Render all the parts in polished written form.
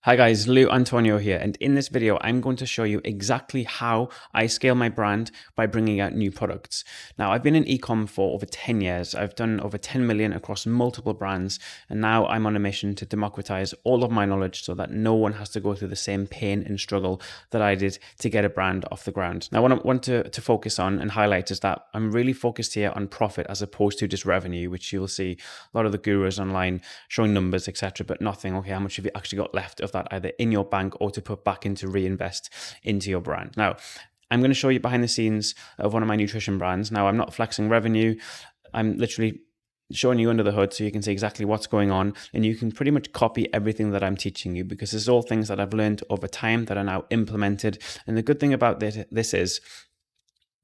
Hi guys, Lou Antonio here, and in this video I'm going to show you exactly how I scale my brand by bringing out new products. Now, I've been in ecom for over 10 years. I've done over 10 million across multiple brands, and now I'm on a mission to democratize all of my knowledge so that no one has to go through the same pain and struggle that I did to get a brand off the ground. Now, what I want to focus on and highlight is that I'm really focused here on profit as opposed to just revenue, which you'll see a lot of the gurus online showing numbers, etc., but nothing, okay, how much have you actually got left of that either in your bank or to put back into reinvest into your brand. Now, I'm going to show you behind the scenes of one of my nutrition brands. Now, I'm not flexing revenue. I'm literally showing you under the hood so you can see exactly what's going on, and you can pretty much copy everything that I'm teaching you because it's all things that I've learned over time that are now implemented. And the good thing about this is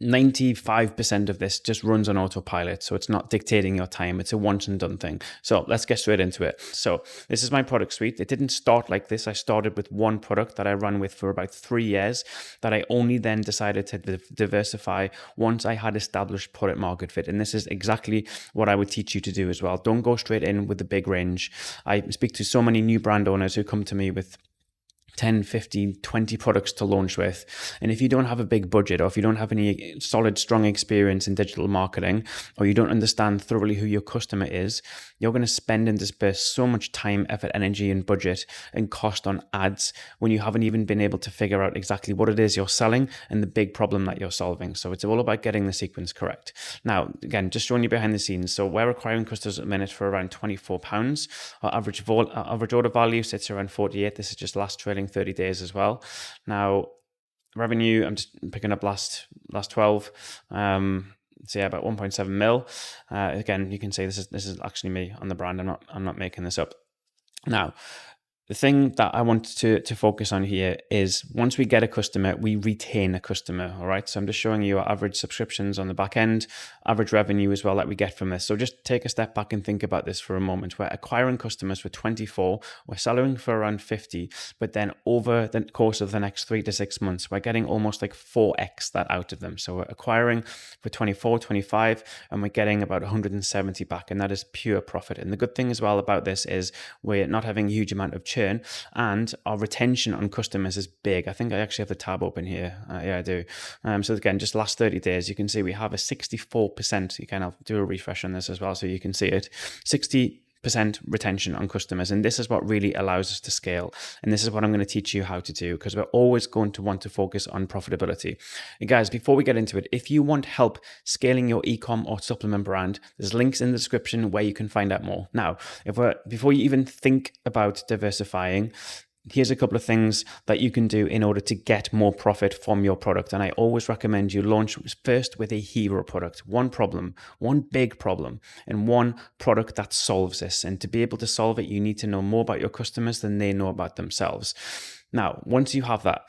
95% of this just runs on autopilot. So it's not dictating your time. It's a once and done thing. So let's get straight into it. So this is my product suite. It didn't start like this. I started with one product that I ran with for about 3 years that I only then decided to diversify once I had established product market fit. And this is exactly what I would teach you to do as well. Don't go straight in with the big range. I speak to so many new brand owners who come to me with 10, 15, 20 products to launch with. And if you don't have a big budget, or if you don't have any solid, strong experience in digital marketing, or you don't understand thoroughly who your customer is, you're going to spend and disperse so much time, effort, energy, and budget and cost on ads when you haven't even been able to figure out exactly what it is you're selling and the big problem that you're solving. So it's all about getting the sequence correct. Now, again, just showing you behind the scenes. So we're acquiring customers at the minute for around £24. Our average order value sits around 48. This is just last trailing 30 days as well. Now, revenue, I'm just picking up last 12. So yeah, about 1.7 mil. Again, you can see this is actually me on the brand. I'm not making this up. Now, the thing that I want to focus on here is once we get a customer, we retain a customer, all right? So I'm just showing you our average subscriptions on the back end, average revenue as well that we get from this. So just take a step back and think about this for a moment. We're acquiring customers for 24, we're selling for around 50, but then over the course of the next 3 to 6 months, we're getting almost like 4x that out of them. So we're acquiring for 24, 25, and we're getting about 170 back, and that is pure profit. And the good thing as well about this is we're not having a huge amount of churn, and our retention on customers is big. I think I actually have the tab open here. Yeah, I do. So again, just last 30 days, you can see we have a 64%. You can I'll do a refresh on this as well so you can see it. 60% retention on customers, and this is what really allows us to scale, and this is what I'm going to teach you how to do, because we're always going to want to focus on profitability. And guys, before we get into it, if you want help scaling your ecom or supplement brand, there's links in the description where you can find out more. Now, before you even think about diversifying, here's a couple of things that you can do in order to get more profit from your product. And I always recommend you launch first with a hero product, one problem, one big problem, and one product that solves this. And to be able to solve it, you need to know more about your customers than they know about themselves. Now, once you have that,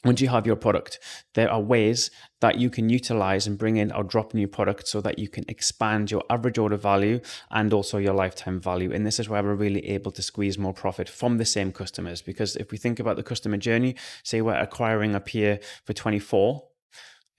once you have your product, there are ways that you can utilize and bring in or drop new products so that you can expand your average order value and also your lifetime value. And this is where we're really able to squeeze more profit from the same customers. Because if we think about the customer journey, say we're acquiring a peer for 24,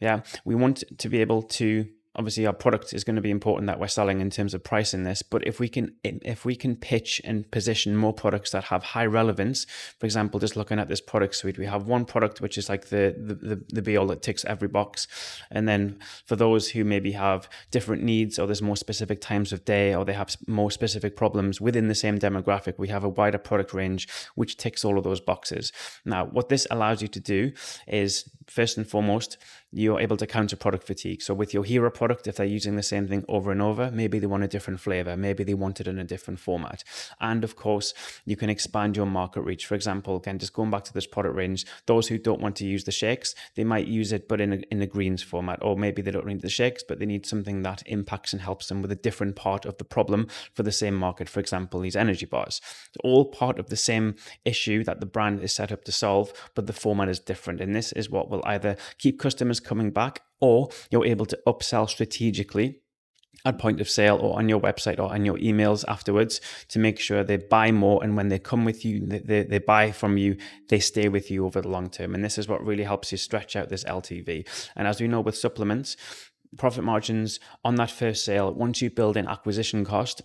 yeah, we want to be able to, obviously our product is going to be important that we're selling in terms of pricing this, but if we can pitch and position more products that have high relevance, for example, just looking at this product suite, we have one product which is like the be all that ticks every box, and then for those who maybe have different needs, or there's more specific times of day, or they have more specific problems within the same demographic, we have a wider product range which ticks all of those boxes. Now, what this allows you to do is, first and foremost, you're able to counter product fatigue. So with your hero product, if they're using the same thing over and over, maybe they want a different flavor, maybe they want it in a different format. And of course, you can expand your market reach. For example, again, just going back to this product range, those who don't want to use the shakes, they might use it, but in a greens format, or maybe they don't need the shakes, but they need something that impacts and helps them with a different part of the problem for the same market. For example, these energy bars. It's all part of the same issue that the brand is set up to solve, but the format is different. And this is what will either keep customers coming back, or you're able to upsell strategically at point of sale or on your website or on your emails afterwards to make sure they buy more. And when they come with you, they buy from you, they stay with you over the long term. And this is what really helps you stretch out this LTV. And as we know with supplements, profit margins on that first sale, once you build in acquisition cost,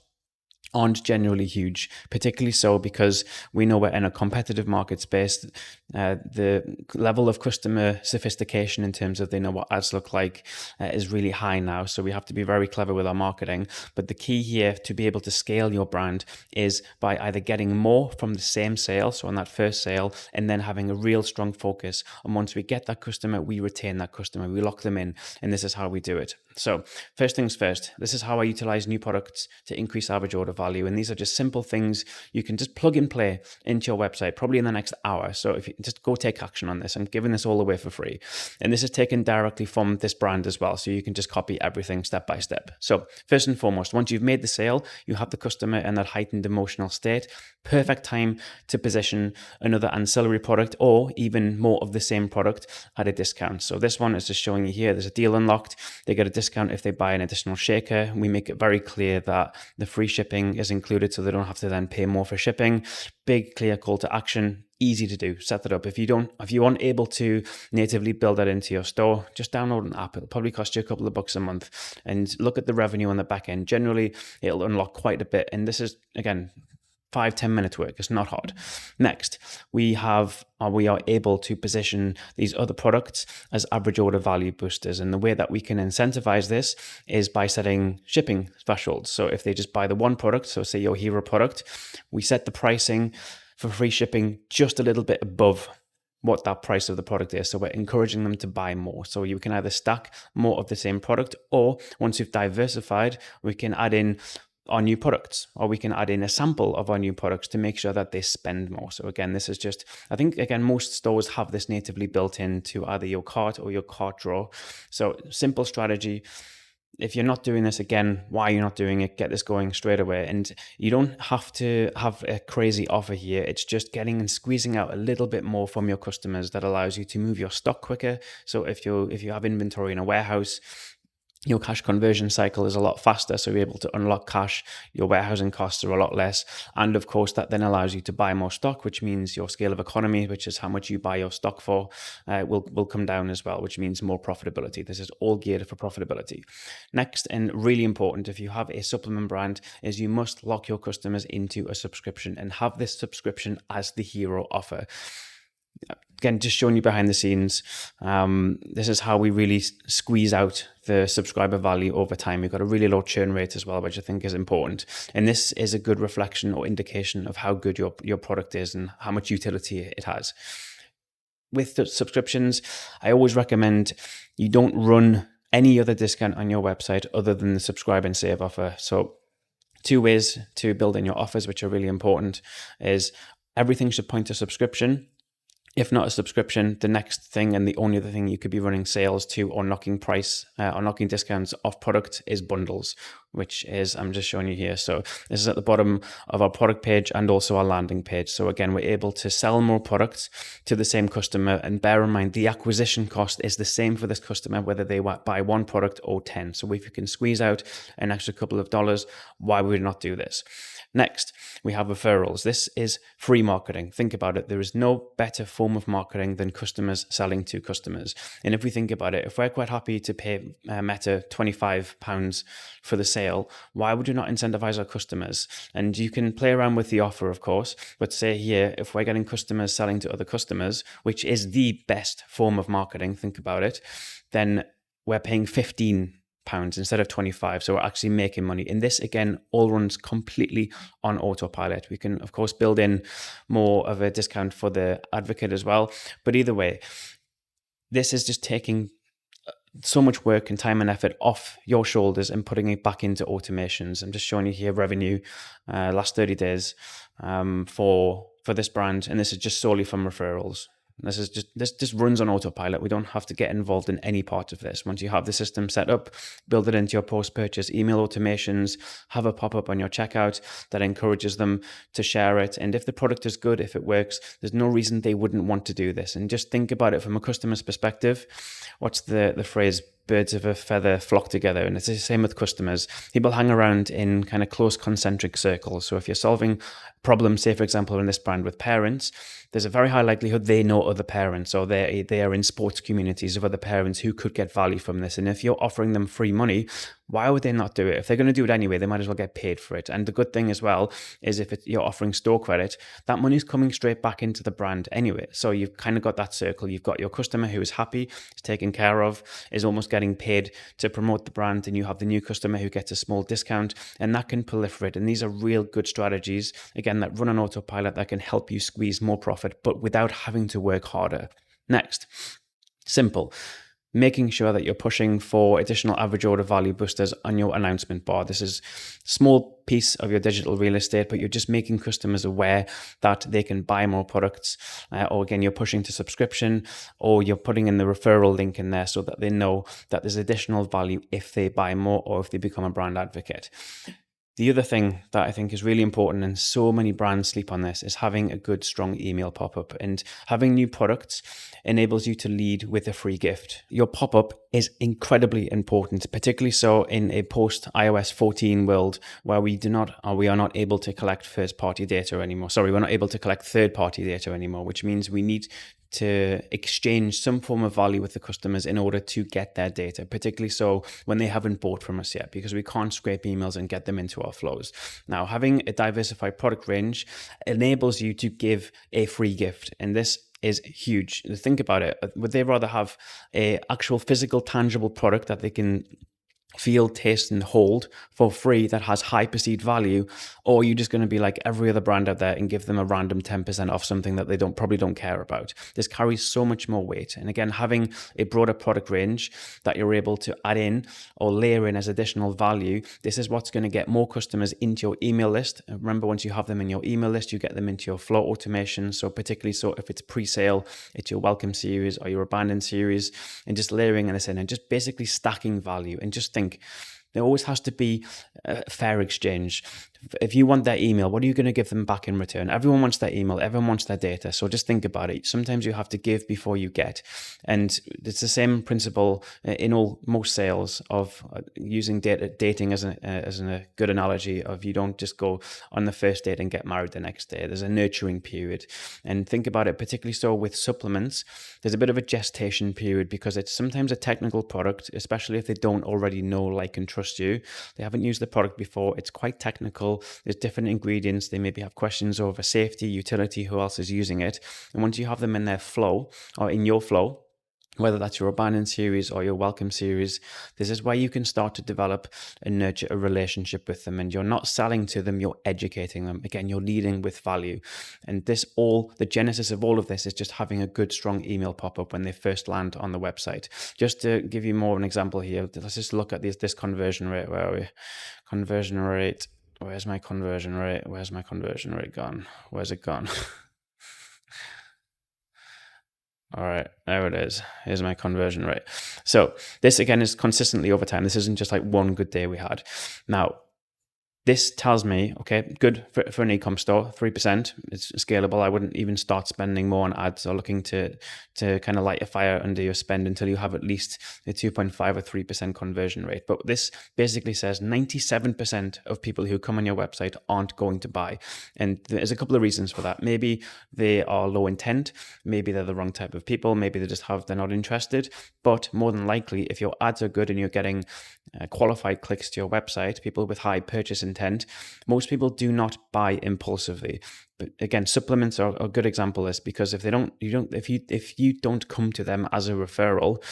aren't generally huge, particularly so because we know we're in a competitive market space. The level of customer sophistication in terms of they know what ads look like is really high now. So we have to be very clever with our marketing. But the key here to be able to scale your brand is by either getting more from the same sale, so on that first sale, and then having a real strong focus. And once we get that customer, we retain that customer, we lock them in, and this is how we do it. So first things first, this is how I utilize new products to increase average order value. And these are just simple things you can just plug and play into your website, probably in the next hour. So if you just go take action on this, I'm giving this all away for free. And this is taken directly from this brand as well. So you can just copy everything step by step. So first and foremost, once you've made the sale, you have the customer in that heightened emotional state. Perfect time to position another ancillary product or even more of the same product at a discount. So this one is just showing you here, there's a deal unlocked. They get a discount if they buy an additional shaker. We make it very clear that the free shipping is included so they don't have to then pay more for shipping. Big, clear call to action. Easy to do. Set that up. If you aren't able to natively build that into your store, just download an app. It'll probably cost you a couple of bucks a month, and look at the revenue on the back end. Generally, it'll unlock quite a bit. And this is, again, 5-10 minutes work. It's not hard. Next, we are able to position these other products as average order value boosters. And the way that we can incentivize this is by setting shipping thresholds. So if they just buy the one product, so say your hero product, we set the pricing for free shipping just a little bit above what that price of the product is. So we're encouraging them to buy more. So you can either stack more of the same product, or once you've diversified, we can add in our new products, or we can add in a sample of our new products to make sure that they spend more. So again, this is just, I think, again, most stores have this natively built into either your cart or your cart drawer. So simple strategy. If you're not doing this, again, why are you not doing it? Get this going straight away. And you don't have to have a crazy offer here. It's just getting and squeezing out a little bit more from your customers that allows you to move your stock quicker. So if you have inventory in a warehouse, your cash conversion cycle is a lot faster, so you're able to unlock cash. Your warehousing costs are a lot less. And of course, that then allows you to buy more stock, which means your scale of economy, which is how much you buy your stock for, will come down as well, which means more profitability. This is all geared for profitability. Next, and really important, if you have a supplement brand, is you must lock your customers into a subscription and have this subscription as the hero offer. Again, just showing you behind the scenes, this is how we really squeeze out the subscriber value over time. We've got a really low churn rate as well, which I think is important. And this is a good reflection or indication of how good your product is and how much utility it has. With the subscriptions, I always recommend you don't run any other discount on your website other than the subscribe and save offer. So 2 ways to build in your offers, which are really important, is everything should point to subscription. If not a subscription, the next thing and the only other thing you could be running sales to or knocking discounts off product is bundles, which is, I'm just showing you here. So this is at the bottom of our product page and also our landing page. So again, we're able to sell more products to the same customer, and bear in mind the acquisition cost is the same for this customer, whether they buy 1 product or 10. So if you can squeeze out an extra couple of dollars, why would we not do this? Next, we have referrals. This is free marketing. Think about it. There is no better form of marketing than customers selling to customers. And if we think about it, if we're quite happy to pay Meta £25 for the sale, why would you not incentivize our customers? And you can play around with the offer, of course, but say here, if we're getting customers selling to other customers, which is the best form of marketing, think about it, then we're paying £15 instead of 25. So we're actually making money. And this, again, all runs completely on autopilot. We can, of course, build in more of a discount for the advocate as well. But either way, this is just taking so much work and time and effort off your shoulders and putting it back into automations. I'm just showing you here revenue last 30 days for this brand. And this is just solely from referrals. This just runs on autopilot. We don't have to get involved in any part of this. Once you have the system set up, build it into your post-purchase email automations, have a pop-up on your checkout that encourages them to share it. And if the product is good, if it works, there's no reason they wouldn't want to do this. And just think about it from a customer's perspective. What's the phrase? birds of a feather flock together. And it's the same with customers. People hang around in kind of close concentric circles. So if you're solving problems, say for example in this brand with parents, there's a very high likelihood they know other parents, or they are in sports communities of other parents who could get value from this. And if you're offering them free money, why would they not do it? If they're going to do it anyway, they might as well get paid for it. And the good thing as well is if you're offering store credit, that money's coming straight back into the brand anyway. So you've kind of got that circle. You've got your customer who is happy, is taken care of, is almost getting paid to promote the brand, and you have the new customer who gets a small discount, and that can proliferate. And these are real good strategies, again, that run on autopilot, that can help you squeeze more profit, but without having to work harder. Next, simple. Making sure that you're pushing for additional average order value boosters on your announcement bar. This is a small piece of your digital real estate, but you're just making customers aware that they can buy more products, or again, you're pushing to subscription, or you're putting in the referral link in there so that they know that there's additional value if they buy more or if they become a brand advocate. The other thing that I think is really important, and so many brands sleep on this, is having a good, strong email pop-up. And having new products enables you to lead with a free gift. Your pop-up is incredibly important, particularly so in a post-iOS 14 world where we are not able to collect first-party data anymore. Sorry, we're not able to collect third-party data anymore, which means we need to exchange some form of value with the customers in order to get their data, particularly so when they haven't bought from us yet, because we can't scrape emails and get them into our flows. Now, having a diversified product range enables you to give a free gift, and this is huge. Think about it. Would they rather have a actual physical, tangible product that they can feel, taste, and hold for free that has high perceived value, or are you just going to be like every other brand out there and give them a random 10% off something that they probably don't care about? This carries so much more weight. And again, having a broader product range that you're able to add in or layer in as additional value, this is what's going to get more customers into your email list. And remember, once you have them in your email list, you get them into your flow automation. So particularly so if it's pre-sale, it's your welcome series or your abandon series, and just layering this in and just basically stacking value. And just think, there always has to be a fair exchange. If you want their email, what are you going to give them back in return? Everyone wants their email. Everyone wants their data. So just think about it. Sometimes you have to give before you get. And it's the same principle in most sales of using dating as a good analogy of, you don't just go on the first date and get married the next day. There's a nurturing period. And think about it, particularly so with supplements, there's a bit of a gestation period, because it's sometimes a technical product, especially if they don't already know, like, and trust you. They haven't used the product before. It's quite technical. There's different ingredients. They maybe have questions over safety, utility, who else is using it. And once you have them in their flow, or in your flow, whether that's your abandon series or your welcome series, this is where you can start to develop and nurture a relationship with them. And you're not selling to them, you're educating them. Again, you're leading with value. And the genesis of all of this is just having a good, strong email pop-up when they first land on the website. Just to give you more of an example here, let's just look at this conversion rate. Where are we? Conversion rate. Where's my conversion rate? Where's my conversion rate gone? Where's it gone? All right, there it is. Here's my conversion rate. So this, again, is consistently over time. This isn't just like one good day we had. Now, this tells me, okay, good for an e-com store, 3%. It's scalable. I wouldn't even start spending more on ads or looking to kind of light a fire under your spend until you have at least a 2.5 or 3% conversion rate. But this basically says 97% of people who come on your website aren't going to buy. And there's a couple of reasons for that. Maybe they are low intent. Maybe they're the wrong type of people. Maybe they're not interested. But more than likely, if your ads are good and you're getting qualified clicks to your website, people with high purchase intent, most people do not buy impulsively. But again, supplements are a good example of this, because if you don't come to them as a referral,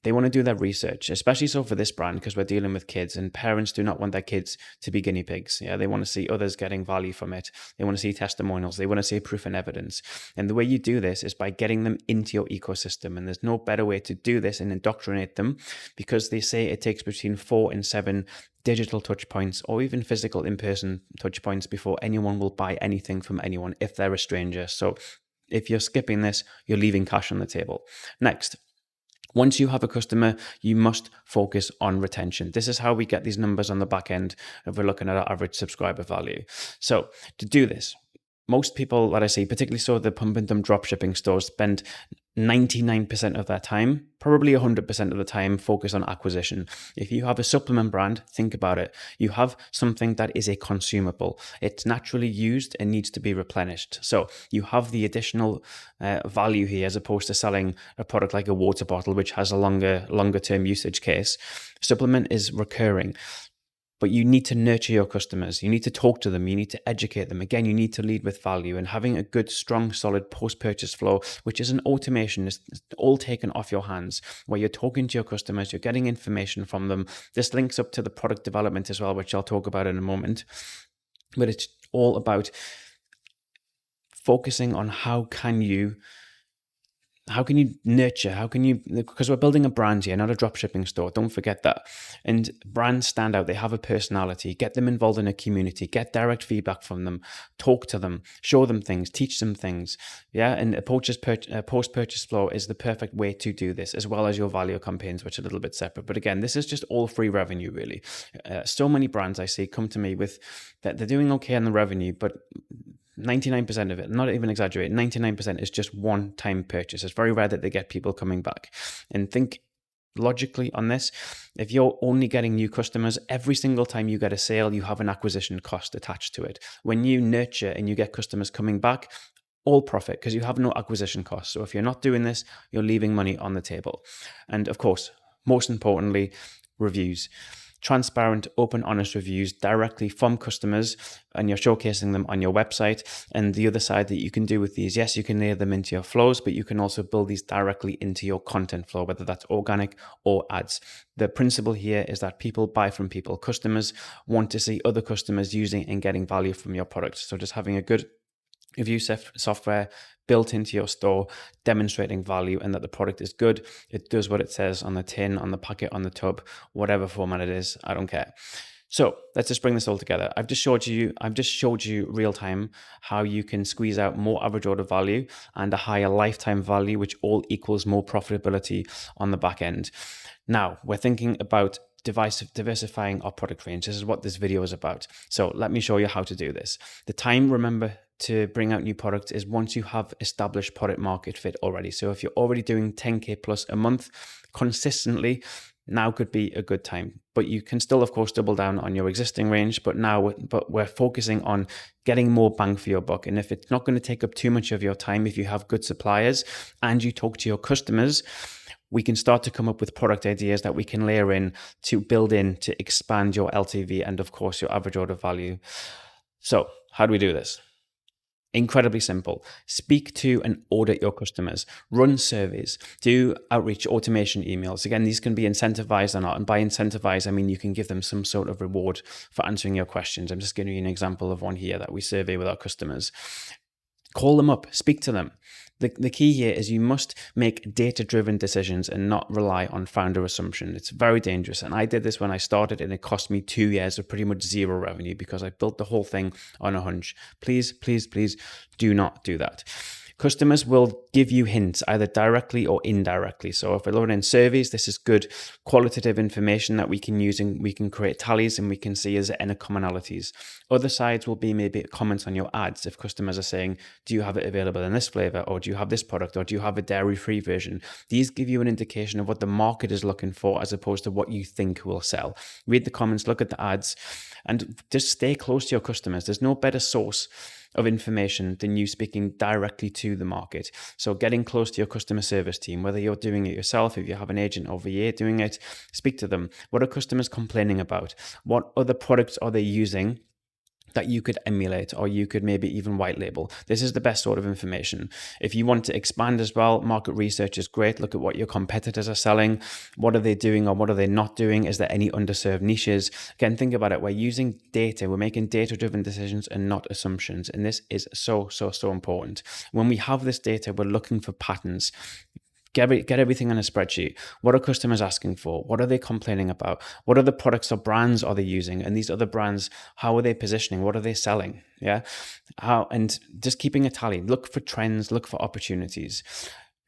they want to do their research, especially so for this brand, because we're dealing with kids, and parents do not want their kids to be guinea pigs. Yeah, they want to see others getting value from it. They want to see testimonials. They want to see proof and evidence. And the way you do this is by getting them into your ecosystem. And there's no better way to do this and indoctrinate them, because they say it takes between 4 and 7 digital touch points, or even physical in-person touch points, before anyone will buy anything from anyone if they're a stranger. So if you're skipping this, you're leaving cash on the table. Next, once you have a customer, you must focus on retention. This is how we get these numbers on the back end if we're looking at our average subscriber value. So to do this, most people that I see, particularly so the pump and dump drop shipping stores, spend 99% of their time, probably 100% of the time, focus on acquisition. If you have a supplement brand, think about it. You have something that is a consumable. It's naturally used and needs to be replenished. So you have the additional value here, as opposed to selling a product like a water bottle, which has a longer term usage case. Supplement is recurring. But you need to nurture your customers. You need to talk to them. You need to educate them. Again, you need to lead with value, and having a good, strong, solid post-purchase flow, which is an automation, is all taken off your hands, where you're talking to your customers, you're getting information from them. This links up to the product development as well, which I'll talk about in a moment. But it's all about focusing on how can you nurture, because we're building a brand here, not a drop shipping store. Don't forget that. And brands stand out. They have a personality. Get them involved in a community, get direct feedback from them, talk to them, show them things, teach them things. Yeah. And a post-purchase flow is the perfect way to do this, as well as your value campaigns, which are a little bit separate. But again, this is just all free revenue, really. So many brands I see come to me with that they're doing okay on the revenue, but 99% of it, not even exaggerate, 99% is just one-time purchase. It's very rare that they get people coming back. And think logically on this. If you're only getting new customers, every single time you get a sale, you have an acquisition cost attached to it. When you nurture and you get customers coming back, all profit, because you have no acquisition costs. So if you're not doing this, you're leaving money on the table. And of course, most importantly, reviews. Transparent, open, honest reviews directly from customers, and you're showcasing them on your website. And the other side that you can do with these, yes, you can layer them into your flows, but you can also build these directly into your content flow, whether that's organic or ads. The principle here is that people buy from people. Customers want to see other customers using and getting value from your product. So just having a good review software built into your store, demonstrating value and that the product is good. It does what it says on the tin, on the packet, on the tub, whatever format it is. I don't care. So let's just bring this all together. I've just showed you real time how you can squeeze out more average order value and a higher lifetime value, which all equals more profitability on the back end. Now we're thinking about diversifying our product range. This is what this video is about. So let me show you how to do this. The time, remember, to bring out new products is once you have established product market fit already. So if you're already doing 10K plus a month consistently, now could be a good time. But you can still, of course, double down on your existing range. But we're focusing on getting more bang for your buck. And if it's not going to take up too much of your time, if you have good suppliers and you talk to your customers, we can start to come up with product ideas that we can layer in to build in to expand your LTV and, of course, your average order value. So how do we do this? Incredibly simple. Speak to and audit your customers. Run surveys. Do outreach automation emails. Again, these can be incentivized or not. And by incentivize, I mean you can give them some sort of reward for answering your questions. I'm just giving you an example of one here that we survey with our customers. Call them up. Speak to them. The key here is you must make data-driven decisions and not rely on founder assumption. It's very dangerous. And I did this when I started, and it cost me 2 years of pretty much zero revenue because I built the whole thing on a hunch. Please, please, please do not do that. Customers will give you hints either directly or indirectly. So if we're looking in surveys, this is good qualitative information that we can use, and we can create tallies and we can see is there any commonalities. Other sides will be maybe comments on your ads. If customers are saying, do you have it available in this flavor, or do you have this product, or do you have a dairy-free version? These give you an indication of what the market is looking for as opposed to what you think will sell. Read the comments, look at the ads, and just stay close to your customers. There's no better source of information than you speaking directly to the market. So getting close to your customer service team, whether you're doing it yourself, if you have an agent over here doing it, speak to them. What are customers complaining about? What other products are they using that you could emulate, or you could maybe even white label? This is the best sort of information. If you want to expand as well, market research is great. Look at what your competitors are selling. What are they doing or what are they not doing? Is there any underserved niches? Again, think about it. We're using data. We're making data-driven decisions and not assumptions. And this is so important. When we have this data, we're looking for patterns. Get everything on a spreadsheet. What are customers asking for? What are they complaining about? What other products or brands are they using? And these other brands, how are they positioning? What are they selling? Yeah. And just keeping a tally. Look for trends, look for opportunities.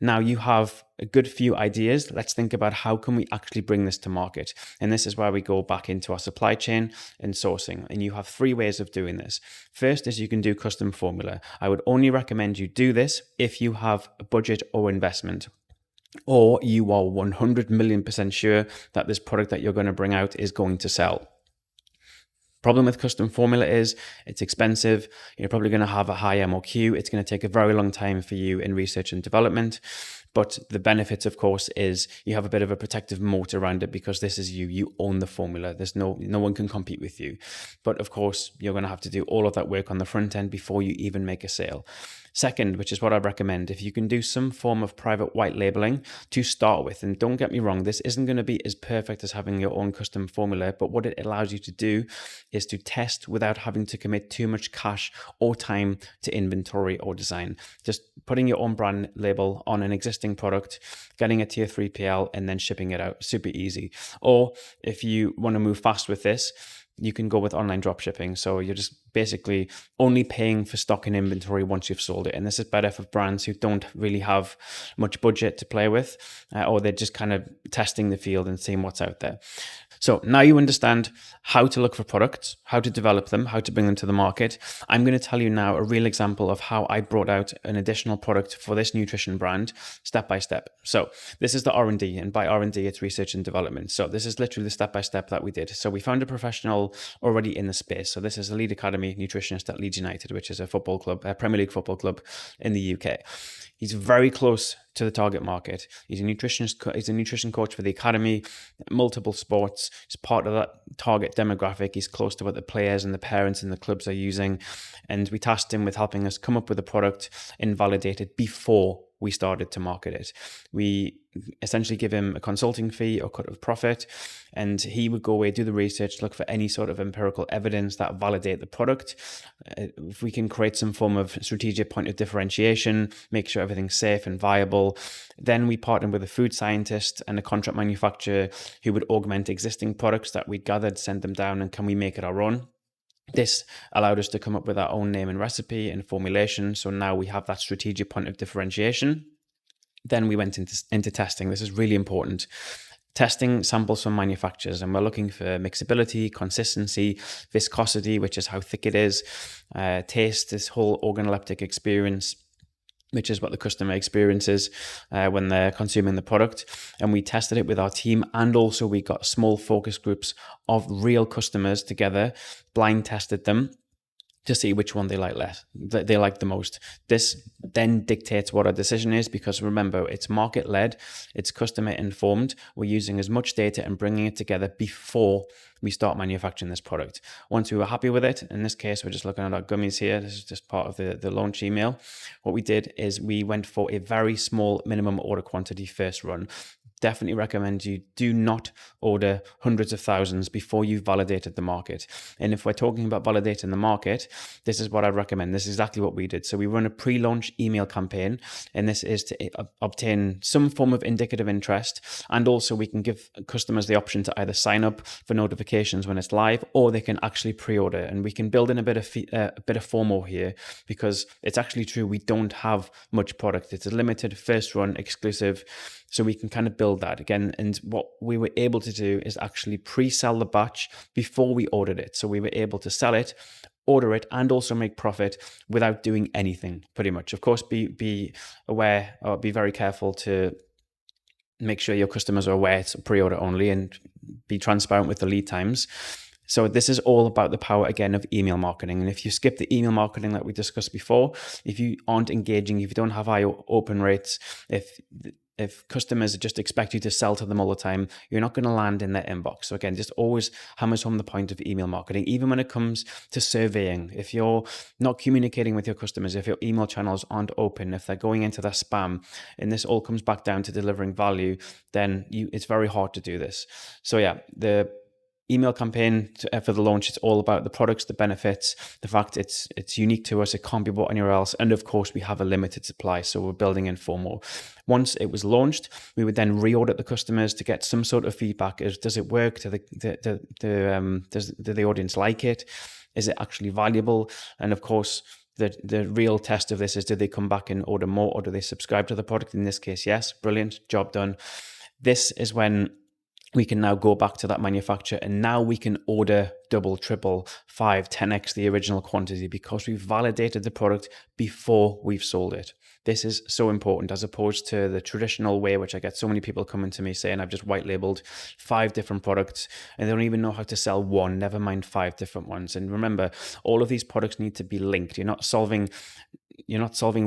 Now you have a good few ideas. Let's think about how can we actually bring this to market. And this is where we go back into our supply chain and sourcing. And you have 3 ways of doing this. First is you can do custom formula. I would only recommend you do this if you have a budget or investment, or you are 100 million% sure that this product that you're going to bring out is going to sell. Problem with custom formula is it's expensive. You're probably going to have a high MOQ. It's going to take a very long time for you in research and development. But the benefits, of course, is you have a bit of a protective moat around it because this is you own the formula. There's no one can compete with you. But of course, you're going to have to do all of that work on the front end before you even make a sale. Second, which is what I recommend, if you can do some form of private white labeling to start with, and don't get me wrong, this isn't going to be as perfect as having your own custom formula, but what it allows you to do is to test without having to commit too much cash or time to inventory or design. Just putting your own brand label on an existing product, getting it to your 3PL, and then shipping it out. Super easy. Or if you want to move fast with this, you can go with online drop shipping. So you're just basically only paying for stock and inventory once you've sold it. And this is better for brands who don't really have much budget to play with, or they're just kind of testing the field and seeing what's out there. So now you understand how to look for products, how to develop them, how to bring them to the market. I'm going to tell you now a real example of how I brought out an additional product for this nutrition brand step by step. So this is the R&D, and by R&D, it's research and development. So this is literally the step by step that we did. So we found a professional already in the space. So this is a Lead Academy nutritionist at Leeds United, which is a football club, a Premier League football club in the UK. He's very close to the target market. He's a nutritionist. He's a nutrition coach for the academy, multiple sports. He's part of that target demographic. He's close to what the players and the parents and the clubs are using. And we tasked him with helping us come up with a product and validate it before we started to market it. We essentially give him a consulting fee or cut of profit, and he would go away, do the research, look for any sort of empirical evidence that validate the product. If we can create some form of strategic point of differentiation, make sure everything's safe and viable, then we partner with a food scientist and a contract manufacturer who would augment existing products that we'd gathered, send them down, and can we make it our own? This allowed us to come up with our own name and recipe and formulation. So now we have that strategic point of differentiation. Then we went into testing. This is really important. Testing samples from manufacturers, and we're looking for mixability, consistency, viscosity, which is how thick it is, taste, this whole organoleptic experience, which is what the customer experiences when they're consuming the product. And we tested it with our team, and also we got small focus groups of real customers together, blind tested them to see which one they like the most. This then dictates what our decision is, because remember, it's market led, it's customer informed. We're using as much data and bringing it together before we start manufacturing this product. Once we were happy with it, in this case, we're just looking at our gummies here. This is just part of the launch email. What we did is we went for a very small minimum order quantity first run. Definitely recommend you do not order hundreds of thousands before you've validated the market. And if we're talking about validating the market, this is what I recommend. This is exactly what we did. So we run a pre-launch email campaign, and this is to obtain some form of indicative interest. And also we can give customers the option to either sign up for notifications when it's live, or they can actually pre-order. And we can build in a bit of FOMO here, because it's actually true. We don't have much product. It's a limited first run exclusive. So we can kind of build that again. And what we were able to do is actually pre-sell the batch before we ordered it. So we were able to sell it, order it, and also make profit without doing anything, pretty much. Of course, be aware, or be very careful to make sure your customers are aware it's pre-order only, and be transparent with the lead times. So this is all about the power, again, of email marketing. And if you skip the email marketing like we discussed before, if you aren't engaging, if you don't have high open rates, if customers just expect you to sell to them all the time, you're not going to land in their inbox. So again, just always hammers home the point of email marketing. Even when it comes to surveying, if you're not communicating with your customers, if your email channels aren't open, if they're going into their spam, and this all comes back down to delivering value, then it's very hard to do this. So yeah, the email campaign for the launch, it's all about the products, the benefits, the fact it's unique to us, it can't be bought anywhere else, and of course we have a limited supply, so we're building in for more. Once it was launched, we would then re-audit the customers to get some sort of feedback. Does it work? Does the audience like it? Is it actually valuable? And of course, The real test of this is, do they come back and order more, or do they subscribe to the product? In this case, yes. Brilliant. Job done. This is when we can now go back to that manufacturer, and now we can order double, triple, 5, 10x the original quantity, because we've validated the product before we've sold it. This is so important, as opposed to the traditional way, which I get so many people coming to me saying, I've just white labeled 5 different products and they don't even know how to sell one, never mind 5 different ones. And remember, all of these products need to be linked. You're not solving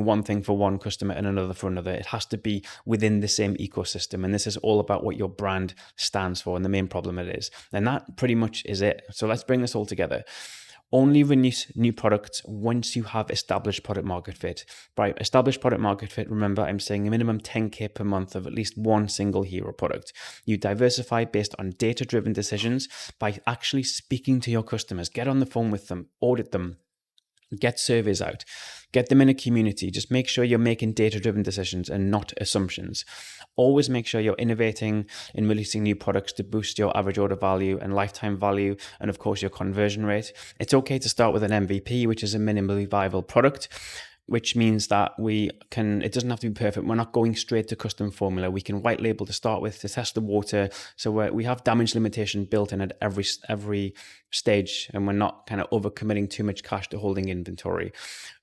one thing for one customer and another for another. It has to be within the same ecosystem. And this is all about what your brand stands for and the main problem it is. And that pretty much is it. So let's bring this all together. Only release new products once you have established product market fit. By established product market fit, remember, I'm saying a minimum 10K per month of at least one single hero product. You diversify based on data-driven decisions by actually speaking to your customers. Get on the phone with them, audit them, get surveys out, get them in a community. Just make sure you're making data-driven decisions and not assumptions. Always make sure you're innovating in releasing new products to boost your average order value and lifetime value, and of course your conversion rate. It's okay to start with an MVP, which is a minimally viable product, which means that it doesn't have to be perfect. We're not going straight to custom formula. We can white label to start with to test the water. So we have damage limitation built in at every stage, and we're not kind of overcommitting too much cash to holding inventory.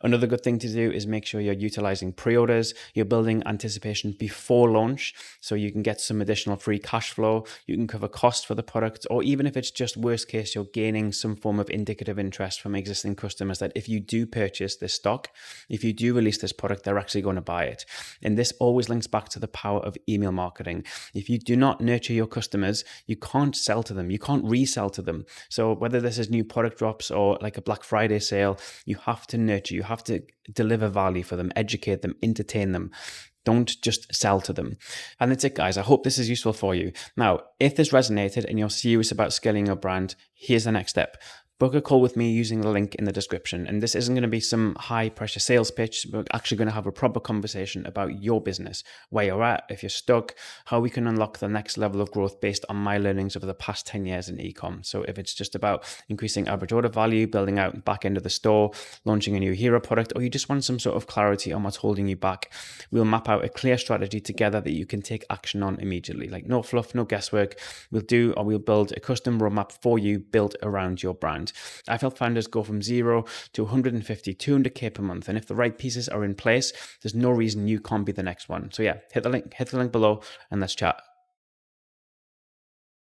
Another good thing to do is make sure you're utilizing pre-orders. You're building anticipation before launch, so you can get some additional free cash flow. You can cover costs for the product, or even if it's just worst case, you're gaining some form of indicative interest from existing customers that if you do purchase this stock, if you do release this product, they're actually going to buy it. And this always links back to the power of email marketing. If you do not nurture your customers, you can't sell to them. You can't resell to them. So whether this is new product drops or like a Black Friday sale, you have to nurture, you have to deliver value for them, educate them, entertain them. Don't just sell to them. And that's it, guys. I hope this is useful for you. Now, if this resonated and you're serious about scaling your brand, here's the next step. Book a call with me using the link in the description. And this isn't going to be some high pressure sales pitch. We're actually going to have a proper conversation about your business, where you're at, if you're stuck, how we can unlock the next level of growth based on my learnings over the past 10 years in e-com. So if it's just about increasing average order value, building out back end of the store, launching a new hero product, or you just want some sort of clarity on what's holding you back, we'll map out a clear strategy together that you can take action on immediately. Like no fluff, no guesswork. We'll build a custom roadmap for you built around your brand. I've helped founders go from 0 to 150, 200K per month. And if the right pieces are in place, there's no reason you can't be the next one. So yeah, hit the link below and let's chat.